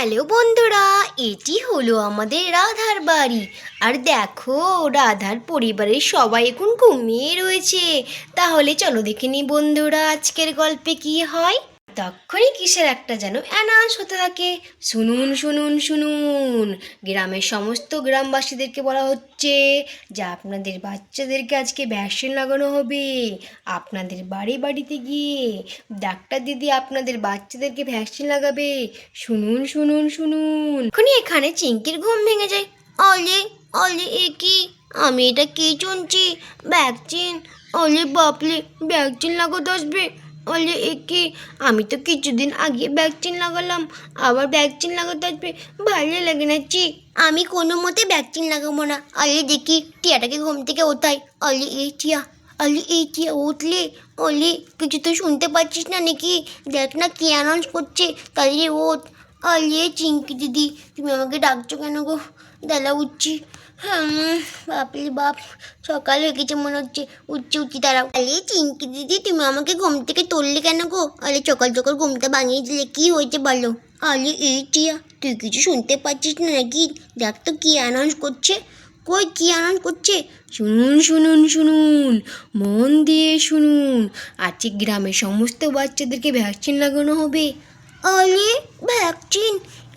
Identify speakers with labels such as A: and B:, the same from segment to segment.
A: Hello বন্ধুরা, এটি হলো আমাদের রাধার বাড়ি। আর দেখো, রাধার পরিবারের সবাই এখন ঘুমিয়ে রয়েছে। তাহলে চলো দেখে নি বন্ধুরা, আজকের গল্পে কি হয়। তখনই কিসের একটা যেন অ্যানাউন্স হতে থাকে, শুনুন শুনুন শুনুন। গ্রামের সমস্ত গ্রামবাসীদেরকে বলা হচ্ছে যে আপনাদের বাচ্চাদেরকে আজকে ভ্যাকসিন লাগানো হবে। আপনাদের বাড়ি বাড়িতে গিয়ে ডাক্তার দিদি আপনাদের বাচ্চাদেরকে ভ্যাকসিন লাগাবে। শুনুন শুনুন শুনুন। এখনই এখানে চিঙ্কির ঘুম ভেঙে যায়। অলে অলে, এ কি? আমি এটা কি শুনছি? ভ্যাকসিন! অলে বাপলে, ভ্যাকসিন লাগাতে আসবে? অলে এ কি? আমি তো কিছুদিন আগে ভ্যাকসিন লাগালাম, আবার ভ্যাকসিন লাগাতে আসবে? ভালো লাগে না, চি। আমি কোনো মতে ভ্যাকসিন লাগাবো না। অলে দেখি টিয়াটাকে ঘুম থেকে ওঠাই। অলে এই টিয়া, অলি এই টিয়া উঠলে? অলি কিছু তো শুনতে পাচ্ছিস না নাকি? দেখ না কি অ্যানাউন্স করছে, তাড়াতাড়ি ওঠ। অলি চিঙ্কি দিদি, তুমি আমাকে ডাকছো কেন গো? দাদা উঠছি। বাপরে বাপ, সকাল হয়ে গেছে মনে হচ্ছে। উঠছি দাঁড়াও। আরে চিঙ্কি দিদি, তুমি আমাকে ঘুম থেকে তুললে কেন গো? আরে সকাল সকাল ঘুমটা ভাঙিয়ে দিলে, কি হয়েছে বলো? আরে এই টিয়া, তুই কিছু শুনতে পাচ্ছিস না নাকি? দেখ তো কি অ্যানাউন্স করছে। কই কি অ্যানাউন্স করছে? শুনুন শুনুন শুনুন, মন দিয়ে শুনুন। আজকে গ্রামের সমস্ত বাচ্চাদেরকে ভ্যাকসিন লাগানো হবে। আরে ভ্যাকসিন!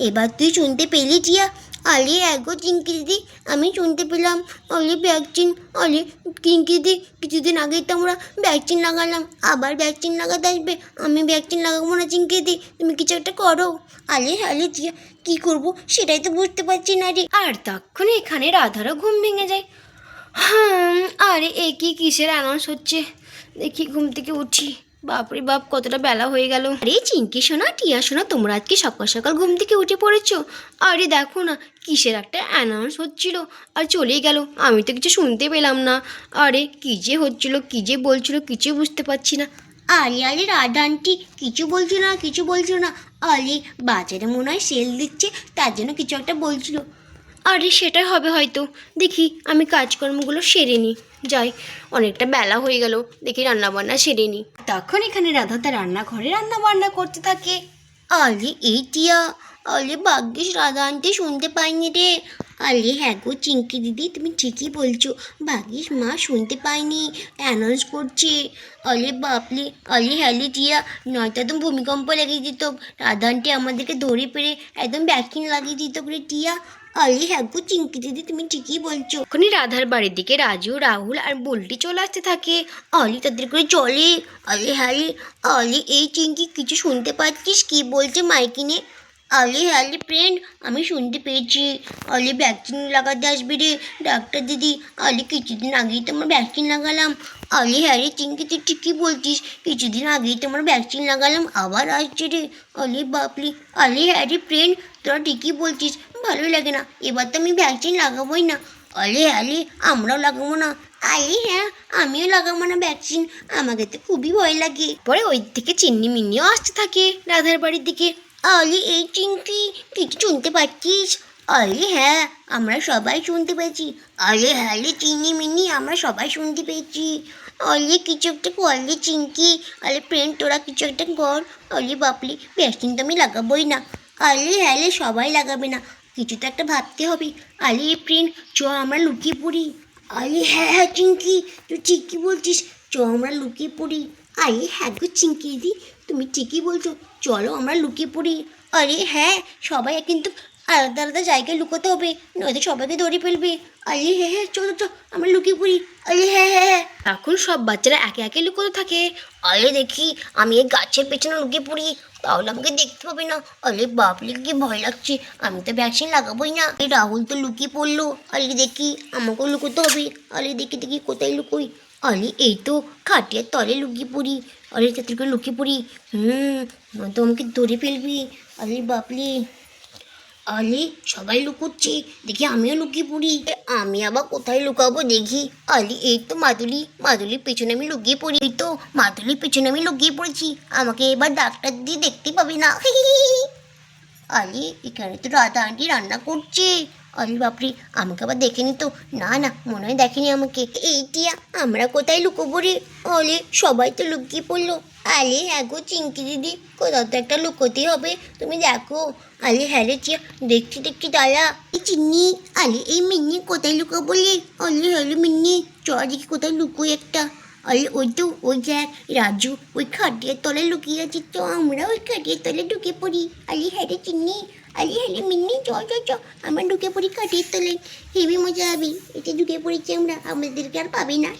A: এবার তুই শুনতে পেলি টিয়া? আরে এগো চিঙ্কি দিদি, আমি শুনতে পেলাম। অলি ভ্যাকসিন! অলি চিঙ্কি দিদি, কিছুদিন আগেই তো আমরা ভ্যাকসিন লাগালাম, আবার ভ্যাকসিন লাগাতে আসবে। আমি ভ্যাকসিন লাগাবো না চিঙ্কি দিদি, তুমি কিছু একটা করো। আরে টিয়া, কী করবো সেটাই তো বুঝতে পারছি না রে। আর তখনই এখানে রাধারও ঘুম ভেঙে যায়। আরে এ কি কিসের অ্যানাউন্স হচ্ছে? দেখি ঘুম থেকে উঠি। বাপরে বাপ, কতটা বেলা হয়ে গেল। আরে চিঙ্কি সোনা, টিয়া সোনা, তোমরা আজকে সকাল সকাল ঘুম থেকে উঠে পড়েছো? আরে দেখো না, কিসের একটা অ্যানাউন্স হচ্ছিল আর চলেই গেল। আমি তো কিছু শুনতে পেলাম না। আরে কী যে হচ্ছিল, কী যে বলছিল, কিছু বুঝতে পারছি না। আরে রাধা আন্টি, কিছু বলছো না। আরে বাজারে মনে হয় সেল দিচ্ছে, তার জন্য কিছু একটা বলছিল। আরে সেটা হবে হয়তো। দেখি আমি কাজকর্মগুলো সেরে নিই, যাই। অনেকটা বেলা হয়ে গেল, দেখি রান্নাবান্না সেরে নিই। তখন এখানে রাধা তার রান্নাঘরে রান্নাবান্না করতে থাকে। আরে এই টিয়া, আরে ভাগ্যিস রাধা আন্টি শুনতে পাইনি রে। আরে হ্যাঁ গো চিঙ্কি দিদি, তুমি ঠিকই বলছো, ভাগ্যিস মা শুনতে পাইনি, অ্যানাউন্স করছে। আরে বাপলে, আরে হ্যালি টিয়া, নয়তো একদম ভূমিকম্প লেগে যেত। রাধা আন্টি আমাদেরকে ধরে পেরে একদম ভ্যাকসিন লাগিয়ে দিত রে টিয়া। আরে হ্যাঁ গো চিঙ্কি দিদি, তুমি ঠিকই বলছো। ওখানে রাধার বাড়ির দিকে রাজু, রাহুল আর বল্টি চলে আসতে থাকে। অলি তাদের করে চলে। আরে হ্যালি, অলি এই চিঙ্কি, কিছু শুনতে পাচ্ছিস কি বলছে মাইকিনে? আরে হ্যালি ফ্রেন্ড, আমি শুনতে পেয়েছি অলি ভ্যাকসিন লাগাতে আসবে রে ডাক্তার দিদি। অলি কিছুদিন আগেই তো আমরা ভ্যাকসিন লাগালাম। আরে হ্যাঁ রে চিঙ্কি, তুই ঠিকই বলছিস, কিছুদিন আগেই তো আমরা ভ্যাকসিন লাগালাম, আবার আসছে রে। অলি বাপলি, আরে হ্যাঁ রে ফ্রেন্ড, তোরা ঠিকই বলছিস, ভালোই লাগে না। এবার তো আমি ভ্যাকসিন লাগাবোই না। আরে আমরাও লাগাবো না। আরে হ্যাঁ, আমিও লাগাবো না ভ্যাকসিন, আমাকে তো খুবই ভয় লাগে। পরে ওই থেকে চিন্নি মিন্নিও আসতে থাকে রাধার বাড়ির দিকে। আরে এই চিঙ্কি, কিছু শুনতে পাচ্ছিস? আরে হ্যাঁ, আমরা সবাই শুনতে পেয়েছি। আরে হ্যাঁ রে চিন্নি মিন্নি, আমরা সবাই শুনতে পেয়েছি। অলি কিছু একটা করলে চিঙ্কি। আরে ফ্রেন্ড, তোরা কিছু একটা কর। অলি বাপলি, ভ্যাকসিন তো আমি লাগাবোই না। আরে হ্যাঁ রে, সবাই লাগাবে না, কিছু তো একটা ভাবতে হবে। আরে ফ্রেন্ড, চ আমরা লুকিয়ে পড়ি। আরে হ্যাঁ চিঙ্কি, তুই ঠিকই বলছিস, চ আমরা লুকিয়ে পড়ি। আরে হ্যাঁ গো চিঙ্কি দিদি, তুমি ঠিকই বলছো, চলো আমরা লুকিয়ে পড়ি। আরে হ্যাঁ, সবাই কিন্তু আলাদা আলাদা জায়গায় লুকোতে হবে, নয়তো সবাইকে ধরে ফেলবে। আরে হ্যাঁ চলো আমরা লুকিয়ে পড়ি। আরে হ্যাঁ। এখন সব বাচ্চারা একে একে লুকোতে থাকে। আরে দেখি আমি এই গাছের পেছনে লুকিয়ে পড়ি, তাহলে আমাকে দেখতে পাবে না। আরে বাপরে, কি ভয় লাগছে, আমি তো ভ্যাকসিন লাগাবোই না। এই রাহুল তো লুকিয়ে পড়লো। আরে দেখি আমাকেও লুকোতে হবে। আরে দেখি কোথায় লুকোই। আরে এই তো খাটিয়ার তলে লুকিয়ে পড়ি। আরে তাড়াতাড়ি করে লুকিয়ে পড়ি। নয়তো আমাকে ধরে ফেলবি। আরে বাপরে, আরে সবাই লুকোচ্ছে, দেখি আমিও লুকিয়ে পড়ি। আমি আবার কোথায় লুকাবো দেখি। আরে এই তো মাদুলির পেছনে আমি লুকিয়ে পড়ি। এই তো মাদুলির পেছনে আমি লুকিয়ে পড়েছি, আমাকে এবার ডাক্তার দিয়ে দেখতে পাবে না। আরে এখানে তো রাধা আন্টি রান্না করছে। আরে বাপরে, আমাকে আবার দেখেনি তো? না মনে হয় দেখেনি আমাকে। এইটিয়া, আমরা কোথায় লুকোবো রে? আরে সবাই তো লুকিয়ে পড়লো। আলে হ্যাঁ গো চিঙ্কি দিদি, কোথাও তো একটা লুকোতেই হবে, তুমি দেখো। আলে হ্যাঁ রে চিয়া, দেখছি দেখছি দাঁড়া। এই চিন্নি, আলে এই মিন্নি কোথায় লুকো বলে? আলে হ্যালো মিন্নি, চ দেখি কোথায় লুকোই একটা। আরে ওই তো ওই দেখ, রাজু ওই খাটিয়ার তলায় লুকিয়ে আছে, তো আমরা ওই খাটিয়ার তলায় ঢুকে পড়ি। আলে হ্যাঁ রে চিন্নি, আলে হ্যালো মিন্নি, চ চ চ, আমরা ঢুকে পড়ি খাটিয়ার তলায়। হেবি মজা হবে, এটা ঢুকে পড়েছি আমরা, আমাদেরকে আর পাবে না।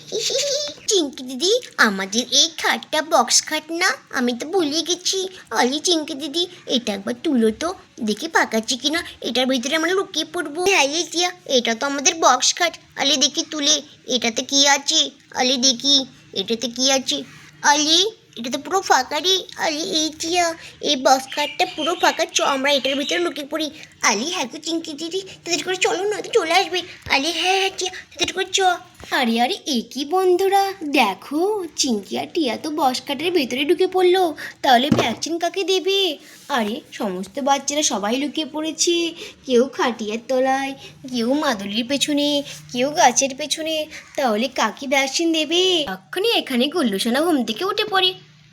A: চিঙ্কি দিদি, আমাদের এই খাটটা বক্স খাট না? আমি তো ভুলে গেছি। অলি চিঙ্কি দিদি, এটা একবার তুলো তো, দেখি পাকাচ্ছি কিনা, এটার ভিতরে আমরা লুকিয়ে পড়বো। হ্যাঁ টিয়া, এটা তো আমাদের বক্স খাট। আলি দেখি তুলে, এটাতে কি আছে? আলি দেখি, এটাতে কি আছে? আলি, এটা তো পুরো ফাঁকা রে। আলি এই টিয়া, এই বক্স খাটটা পুরো ফাঁকা, চ আমরা এটার ভিতরে লুকিয়ে পড়ি। আলি হ্যাঁ গো চিঙ্কি দিদি, তাদের করে চলো না, তো চলে আসবে। আলি হ্যাঁ হ্যাঁ টিয়া, তাদের করে চ। আরে আরে একই বন্ধুরা, দেখো চিঙ্কি আর টিয়া তো বস কাটের ভেতরে ঢুকে পড়লো, তাহলে ভ্যাকসিন কাকে দেবে? আরে সমস্ত বাচ্চারা সবাই লুকিয়ে পড়েছে, কেউ খাটিয়ার তলায়, কেউ মাদুলির পেছনে, কেউ গাছের পেছনে, তাহলে কাকে ভ্যাকসিন দেবে? এক্ষুনি এখানে গুল্লুসোনা ঘুম থেকে উঠে পড়ে।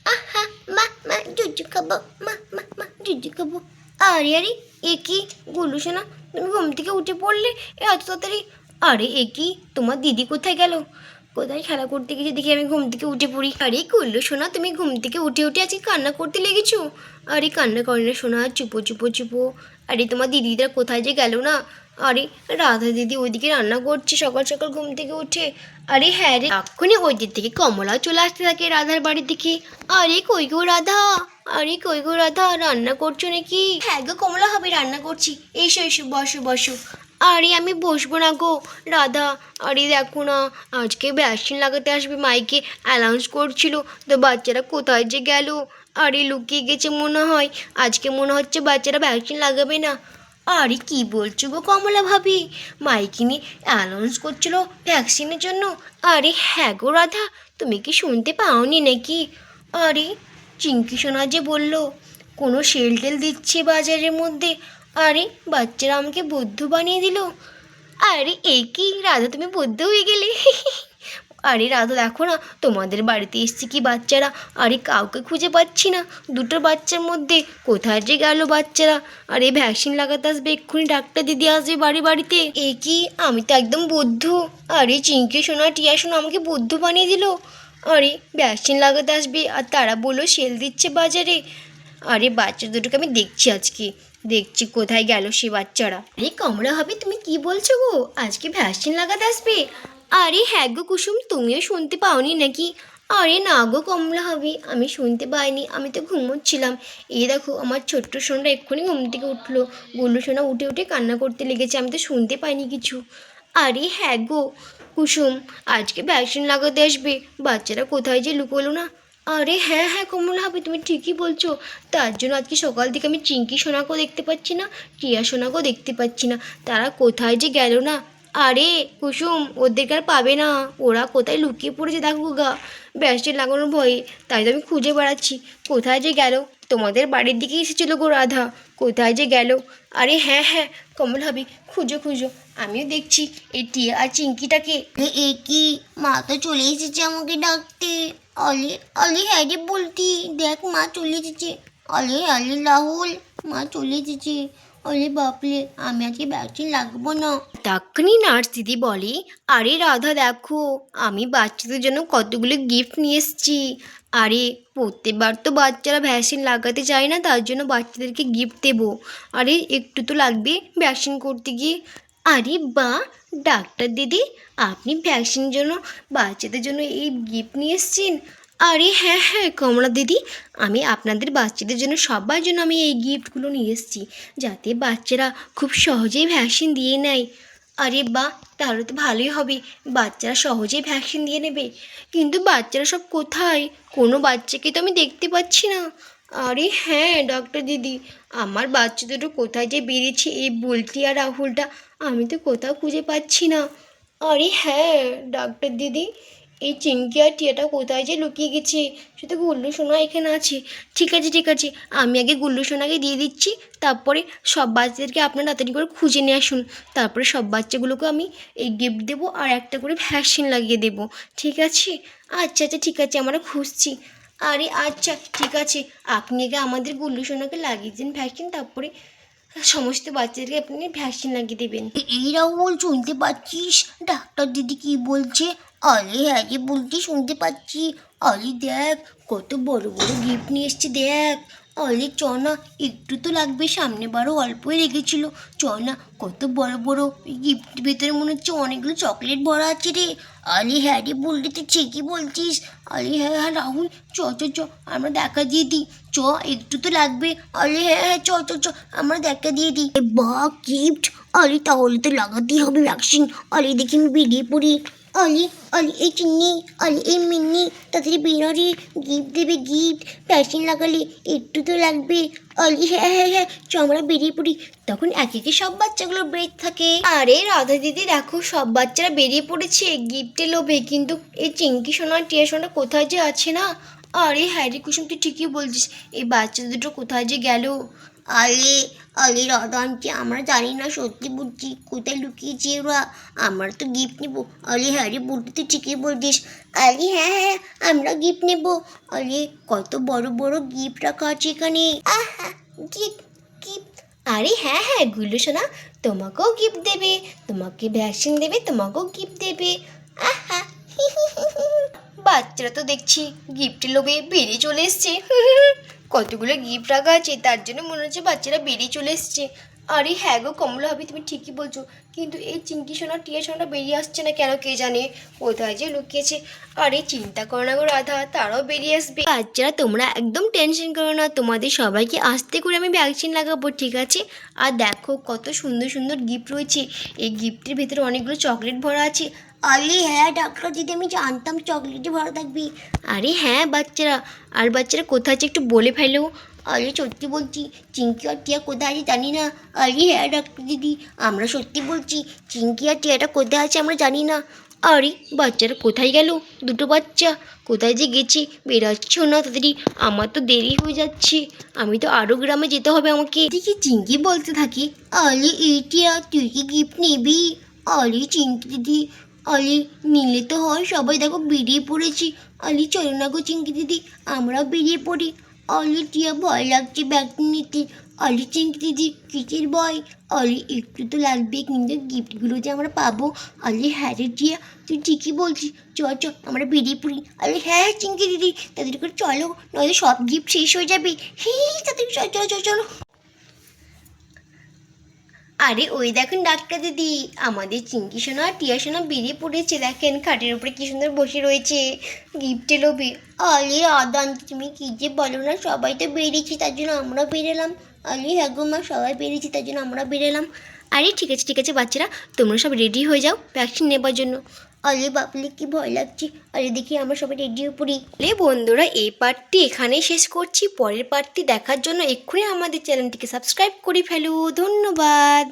A: আহা, মা মা জুজু খাবো, মা মা মা জুজু খাবো। আরে আরে একই গুল্লুসোনা, তুমি ঘুম থেকে উঠে পড়লে এত তাড়াতাড়ি? আরে এ কি, তোমার দিদি কোথায় গেল? কোথায় খেলা করতে গেছে দেখি আমি ঘুম থেকে উঠে পড়ি। আরে করলো সোনা, তুমি ঘুম থেকে উঠে উঠে আজকে কান্না করতে লেগেছো? আরে কান্না করে না সোনা, চুপো চুপো চুপো। আরে তোমার দিদিরা কোথায় যে গেল না? আরে রাধা দিদি ওইদিকে রান্না করছে সকাল সকাল ঘুম থেকে উঠে। আরে হ্যাঁ রে, এক্ষুনি ওই দিক থেকে কমলাও চলে আসতে থাকে রাধার বাড়ির দিকে। আরে কই গো রাধা, আরে কই গো রাধা, রান্না করছো নাকি? হ্যাঁ গো কমলা, হবে রান্না করছি, এসো এসো বসো বসো। আরে আমি বসবো না গো রাধা, আরে দেখো না, আজকে ভ্যাকসিন লাগাতে আসবে মাইকে অ্যানাউন্স করছিল, তো বাচ্চারা কোথায় যে গেল? আরে লুকিয়ে গেছে মনে হয়, আজকে মনে হচ্ছে বাচ্চারা ভ্যাকসিন লাগাবে না। আরে কি বলছো গো কমলা ভাবি, মাইকে নিয়ে অ্যানাউন্স করছিল ভ্যাকসিনের জন্য? আরে হ্যাঁ গো রাধা, তুমি কি শুনতে পাওনি নাকি? আরে চিঙ্কি সোনা যে বললো কোনো সেল টেল দিচ্ছে বাজারের মধ্যে, আরে বাচ্চারা আমাকে বৌদ্ধ বানিয়ে দিল। আরে এই কি রাধা, তুমি বৌদ্ধ হয়ে গেলে? আরে রাধা দেখো না, তোমাদের বাড়িতে এসছে কি বাচ্চারা, আরে কাউকে খুঁজে পাচ্ছি না, দুটো বাচ্চার মধ্যে কোথায় যে গেল বাচ্চারা? আরে ভ্যাকসিন লাগাতে আসবে এক্ষুনি, ডাক্তার দিদি আসবে বাড়ি বাড়িতে। এ কি, আমি তো একদম বৌদ্ধ। আরে চিঙ্কি সোনা টিয়া সোনা আমাকে বৌদ্ধ বানিয়ে দিল। আরে ভ্যাকসিন লাগাতে আসবে আর তারা বললো সেল দিচ্ছে বাজারে। আরে বাচ্চা দুটোকে আমি দেখছি আজকে, দেখছি কোথায় গেল সে বাচ্চারা। আরে কমলা হবে, তুমি কি বলছো গো, আজকে ভ্যাকসিন লাগাতে আসবে? আরে হ্যাঁ গো কুসুম, তুমিও শুনতে পাওনি নাকি? আরে না গো কমলা হবে, আমি শুনতে পাইনি, আমি তো ঘুমোচ্ছিলাম। এই দেখো আমার ছোট্ট সোনাটা এক্ষুনি ঘুম থেকে উঠলো, গুল্লু সোনা উঠে উঠে কান্না করতে লেগেছে, আমি তো শুনতে পাইনি কিছু। আরে হ্যাঁ গো কুসুম, আজকে ভ্যাকসিন লাগাতে আসবে, বাচ্চারা কোথায় যে লুকোলো না? আরে হ্যাঁ হ্যাঁ কমলা হবে, তুমি ঠিকই বলছো, তার জন্য আজকে সকাল থেকে আমি চিঙ্কি সোনাকেও দেখতে পাচ্ছি না, টিয়া সোনাকেও দেখতে পাচ্ছি না, তারা কোথায় যে গেল না। আরে কুসুম, ওদেরকে আর পাবে না, ওরা কোথায় লুকিয়ে পড়েছে দেখো গা, ভ্যাকসিন লাগানোর ভয়ে, তাই তো আমি খুঁজে বেড়াচ্ছি কোথায় যে গেল। তোমাদের বাড়ির দিকে এসেছিলো গো রাধা, কোথায় যে গেল? আরে হ্যাঁ হ্যাঁ কমল হবে, খুঁজো খুঁজো, আমিও দেখছি এই টিয়া আর চিঙ্কিটাকে। এ কি, মা তো চলে এসেছে আমাকে ডাকতে। অলি অলি হ্যাঁ রে বলতি, দেখ মা চলে এসেছে। অলি অলি রাহুল, মা চলে এসেছে। অলি বাপরে, আমি আজকে ভ্যাকসিন লাগবো না। তখনই নার্স দিদি বলে, আরে রাধা দেখো, আমি বাচ্চাদের জন্য কতগুলো গিফট নিয়ে এসেছি। আরে প্রত্যেকবার তো বাচ্চারা ভ্যাকসিন লাগাতে চায় না, তার জন্য বাচ্চাদেরকে গিফট দেবো। আরে একটু তো লাগবে ভ্যাকসিন করতে গিয়ে। আরে বাহ ডাক্তার দিদি, আপনি ভ্যাকসিনের জন্য বাচ্চাদের জন্য এই গিফট নিয়ে এসেছেন? আরে হ্যাঁ হ্যাঁ কমলা দিদি, আমি আপনাদের বাচ্চাদের জন্য সবার জন্য আমি এই গিফটগুলো নিয়ে এসেছি, যাতে বাচ্চারা খুব সহজেই ভ্যাকসিন দিয়ে নেয়। আরে বাহ, তাহলে তো ভালোই হবে, বাচ্চারা সহজেই ভ্যাকসিন দিয়ে নেবে। কিন্তু বাচ্চারা সব কোথায়? কোনো বাচ্চাকে তো আমি দেখতে পাচ্ছি না। আরে হ্যাঁ ডাক্তার দিদি, আমার বাচ্চা দুটো কোথায় যে বেরিয়েছে, এই বুলটি আর রাহুলটা, আমি তো কোথাও খুঁজে পাচ্ছি না। আরে হ্যাঁ ডাক্তার দিদি, এই চিঙ্কি আর টিয়াটা কোথায় যে লুকিয়ে গেছে, শুধু গুল্লু সোনা এখানে আছে। ঠিক আছে ঠিক আছে, আমি আগে গুল্লু সোনাকে দিয়ে দিচ্ছি, তারপরে সব বাচ্চাদেরকে আপনারা তাড়াতাড়ি করে খুঁজে নিয়ে আসুন, তারপরে সব বাচ্চাগুলোকে আমি এই গিফট দেবো আর একটা করে ভ্যাকসিন লাগিয়ে দেবো, ঠিক আছে? আচ্ছা আচ্ছা ঠিক আছে, আমরা খুঁজছি। আরে আচ্ছা ঠিক আছে, আপনি আগে আমাদের গুল্লু সোনাকে লাগিয়ে দিন ভ্যাকসিন, তারপরে সমস্ত বাচ্চাদেরকে আপনি ভ্যাকসিন লাগিয়ে দেবেন।
B: এই রাহুল, শুনতে পাচ্ছিস ডাক্তার দিদি কি বলছে? আরে হ্যাঁ রে, বলতে শুনতে পাচ্ছি। আরে দেখ, কত বড় বড় গিফট নিয়ে এসছে দেখ। আরে চ না, একটু তো লাগবে, সামনে বারও অল্পই রেখেছিল। চ না, কত বড় বড় গিফট, ভেতরে মনে হচ্ছে অনেকগুলো চকলেট ভরা আছে রে। আরে হ্যাঁ রে, বললি তুই ঠিকই বলছিস। আরে হ্যাঁ হ্যাঁ রাহুল, চ চ চ, আমরা দেখা দিয়ে দিই। চ, একটু তো লাগবে। আরে হ্যাঁ হ্যাঁ, চ চ চ, আমরা দেখা দিয়ে দিই। বা গিফট! আরে তাহলে তো লাগাতেই হবে ভ্যাকসিন। আরে দেখি আমি বেরিয়ে পড়ি। আরে আরে এই চিন্নি, আরে এই মিন্নি, তাড়াতাড়ি বেরোরে, গিফট দেবে গিফট। ভ্যাকসিন লাগালে একটু তো লাগবে। আরে হ্যাঁ হ্যাঁ হ্যাঁ, চ আমরা বেরিয়ে পড়ি। তখন একে একে সব বাচ্চাগুলো ব্রেক থাকে।
A: আরে রাধা দিদি দেখো, সব বাচ্চারা বেরিয়ে পড়েছে গিফটের লোভে, কিন্তু এই চিঙ্কি সোনা টিয়া সোনা কোথায় যে আছে না। আরে হ্যারি কুসুম, তুই ঠিকই বলছিস, এই বাচ্চা দুটো কোথায় যে গেল।
B: আরে আরে রাধা আন্টি, আমরা জানি না, সত্যি বলছি, কোথায় লুকিয়েছি ওরা। আমরা তো গিফট নেবো। আরে হ্যাঁ রে, বলতে তুই ঠিকই বলছিস। আরে হ্যাঁ হ্যাঁ, আমরা গিফট নেবো। আরে কত বড় বড় গিফট রাখা আছে এখানে।
A: আহা, গিফট গিফট। আরে হ্যাঁ হ্যাঁ গুল্লু সোনা, তোমাকেও গিফট দেবে, তোমাকে ভ্যাকসিন দেবে, তোমাকেও গিফট দেবে। আহা বাচ্চারা তো দেখছি গিফটের লোভে বেরিয়ে চলে এসছে। কতগুলো গিফট রাখা আছে, তার জন্য মনে হচ্ছে বাচ্চারা বেরিয়ে চলে এসছে। আরে হ্যাঁ গো কমলা ভাবি, তুমি ঠিকই বলছো, কিন্তু এই চিঙ্কি সোনা টিয়া সোনা বেরিয়ে আসছে না কেন কে জানে, কোথায় যে লুকিয়েছে। আরে চিন্তা করো না গো রাধা, তারাও বেরিয়ে আসবে। বাচ্চারা তোমরা একদম টেনশন করো না, তোমাদের সবাইকে আস্তে করে আমি ভ্যাকসিন লাগাবো, ঠিক আছে? আর দেখো কত সুন্দর সুন্দর গিফট রয়েছে, এই গিফটের ভেতরে অনেকগুলো চকলেট ভরা আছে।
B: আরে হ্যাঁ ডাক্তার দিদি, আমি জানতাম চকলেটে ভরা থাকবি।
A: আরে হ্যাঁ বাচ্চারা, আর বাচ্চারা কোথায় আছে একটু বলে ফেলো।
B: আরে সত্যি বলছি, চিঙ্কি আর টিয়া কোথায় আছে জানি না। আরে হ্যাঁ ডাক্তার দিদি, আমরা সত্যি বলছি, চিঙ্কি আর টিয়াটা কোথায় আছে আমরা জানি না।
A: আরে বাচ্চারা কোথায় গেল, দুটো বাচ্চা কোথায় যে গেছে, বেরাচ্ছ না তাড়াতাড়ি, আমার তো দেরি হয়ে যাচ্ছে, আমি তো আরও গ্রামে যেতে হবে আমাকে।
B: এদিকে চিঙ্কি বলতে থাকি, আরে এই টিয়া, তুই কি গিফট নিবি? আরে চিঙ্কি দিদি, আরে নিলে তো হয়, সবাই দেখো বেরিয়ে পড়েছি। আরে চলো না গো চিঙ্কি দিদি, আমরাও বেরিয়ে পড়ি। আরে টিয়া, ভয় লাগছে ব্যাগ নিতে। আরে চিঙ্কি দিদি, কিসের ভয়? আরে একটু তো লাগবে, কিন্তু গিফটগুলো যে আমরা পাবো। আরে হ্যাঁ রে টিয়া, তুই ঠিকই বলছিস, চ চ আমরা বেরিয়ে পড়ি। আরে হ্যাঁ হ্যাঁ চিঙ্কি দিদি, তাদের করে চলো, নয়তো সব গিফট শেষ হয়ে যাবে। হি, তাদের চলো চলো চলো চলো।
A: আরে ওই দেখুন ডাক্তার দিদি, আমাদের চিঙ্কি সোনা আর টিয়া সোনা বেরিয়ে পড়েছে, দেখেন খাটের উপরে কি সুন্দর বসে রয়েছে গিফটে লোভে।
B: আরে আদান, তুমি কি যে বলো না, সবাই তো বেরিয়েছি তার জন্য আমরা বেরোলাম। আরে হ্যাঁ গো মা, সবাই বেরিয়েছি তার জন্য আমরা বেরোলাম।
A: আরে ঠিক আছে বাচ্চারা, তোমরা সব রেডি হয়ে যাও ভ্যাকসিন নেবার জন্য।
B: আরে বাপলে, কি ভয় লাগছে। আরে দেখি আমরা সবাই রেডি হয়ে পড়ি।
A: বন্ধুরা, এই পার্টটি এখানেই শেষ করছি, পরের পার্টটি দেখার জন্য এক্ষুনি আমাদের চ্যানেলটিকে সাবস্ক্রাইব করে ফেলো। ধন্যবাদ।